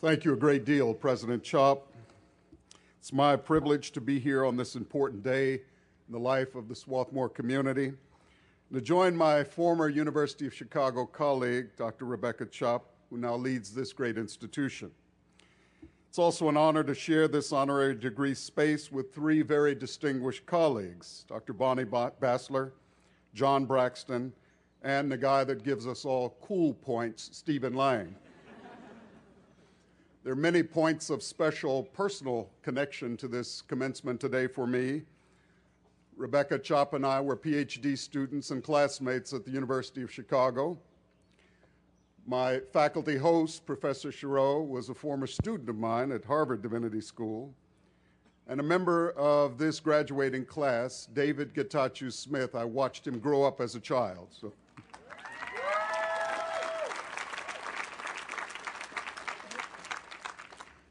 Thank you a great deal, President Chopp. It's my privilege to be here on this important day in the life of the Swarthmore community, and to join my former University of Chicago colleague, Dr. Rebecca Chopp, who now leads this great institution. It's also an honor to share this honorary degree space with three very distinguished colleagues, Dr. Bonnie Bassler, John Braxton, and the guy that gives us all cool points, Stephen Lang. There are many points of special personal connection to this commencement today for me. Rebecca Chopp and I were PhD students and classmates at the University of Chicago. My faculty host, Professor Giroux, was a former student of mine at Harvard Divinity School. And a member of this graduating class, David Getachew Smith, I watched him grow up as a child.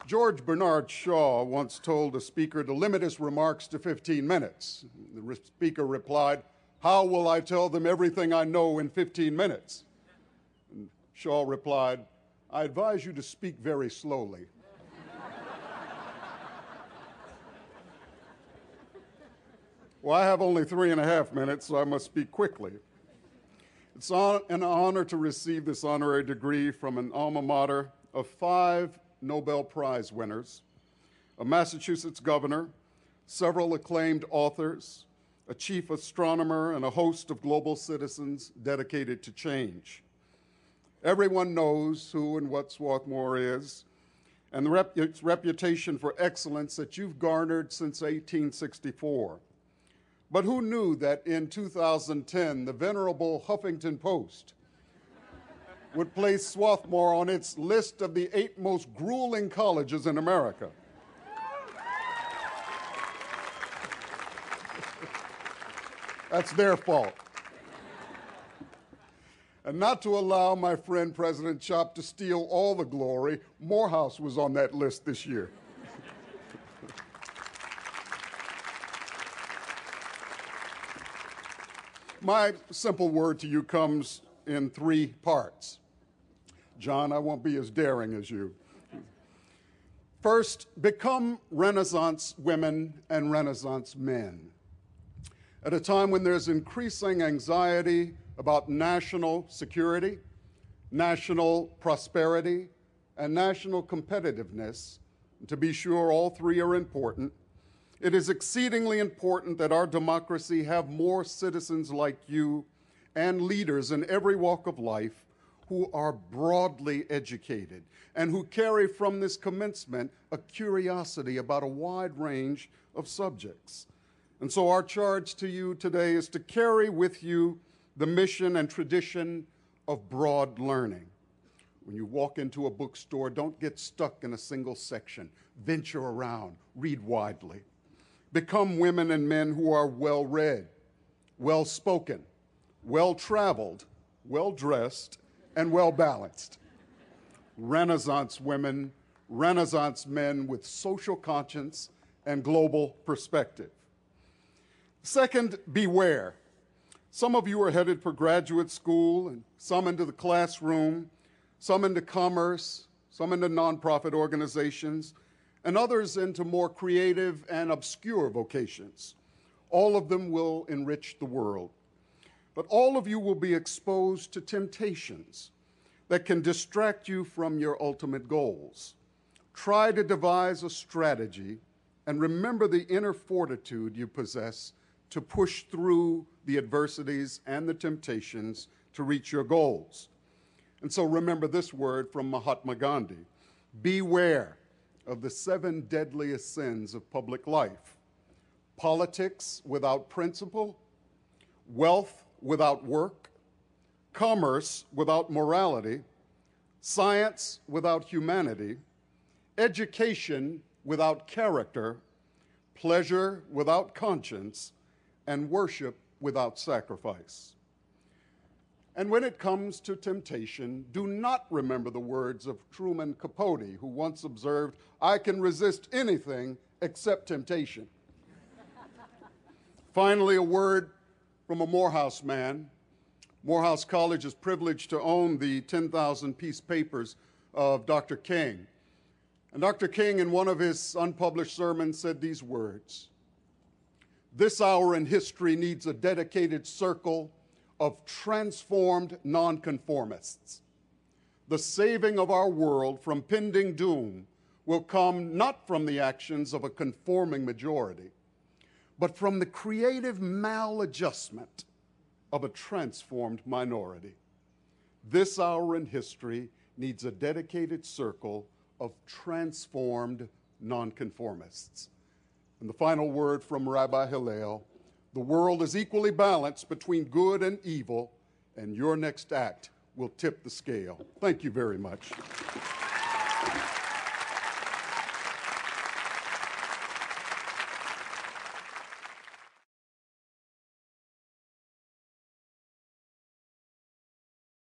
George Bernard Shaw once told a speaker to limit his remarks to 15 minutes. The speaker replied, "How will I tell them everything I know in 15 minutes? And Shaw replied, "I advise you to speak very slowly." Well, I have only 3.5 minutes, so I must speak quickly. It's an honor to receive this honorary degree from an alma mater of 5 Nobel Prize winners, a Massachusetts governor, several acclaimed authors, a chief astronomer, and a host of global citizens dedicated to change. Everyone knows who and what Swarthmore is, and its reputation for excellence that you've garnered since 1864. But who knew that in 2010, the venerable Huffington Post would place Swarthmore on its list of the 8 most grueling colleges in America? That's their fault. And not to allow my friend President Chopp to steal all the glory, Morehouse was on that list this year. My simple word to you comes in 3 parts. John, I won't be as daring as you. First, become Renaissance women and Renaissance men. At a time when there's increasing anxiety about national security, national prosperity, and national competitiveness, and to be sure, all 3 are important, it is exceedingly important that our democracy have more citizens like you and leaders in every walk of life who are broadly educated and who carry from this commencement a curiosity about a wide range of subjects. And so our charge to you today is to carry with you the mission and tradition of broad learning. When you walk into a bookstore, don't get stuck in a single section. Venture around, read widely. Become women and men who are well-read, well-spoken, well-traveled, well-dressed, and well-balanced. Renaissance women, Renaissance men with social conscience and global perspective. Second, beware. Some of you are headed for graduate school, and some into the classroom, some into commerce, some into nonprofit organizations, and others into more creative and obscure vocations. All of them will enrich the world. But all of you will be exposed to temptations that can distract you from your ultimate goals. Try to devise a strategy and remember the inner fortitude you possess to push through the adversities and the temptations to reach your goals. And so remember this word from Mahatma Gandhi: beware of the 7 deadliest sins of public life: politics without principle, wealth without work, commerce without morality, science without humanity, education without character, pleasure without conscience, and worship without sacrifice. And when it comes to temptation, do not remember the words of Truman Capote, who once observed, "I can resist anything except temptation." Finally, a word from a Morehouse man. Morehouse College is privileged to own the 10,000-piece papers of Dr. King. And Dr. King, in one of his unpublished sermons, said these words: "This hour in history needs a dedicated circle of transformed nonconformists. The saving of our world from pending doom will come not from the actions of a conforming majority, but from the creative maladjustment of a transformed minority. This hour in history needs a dedicated circle of transformed nonconformists." And the final word from Rabbi Hillel: "The world is equally balanced between good and evil, and your next act will tip the scale." Thank you very much.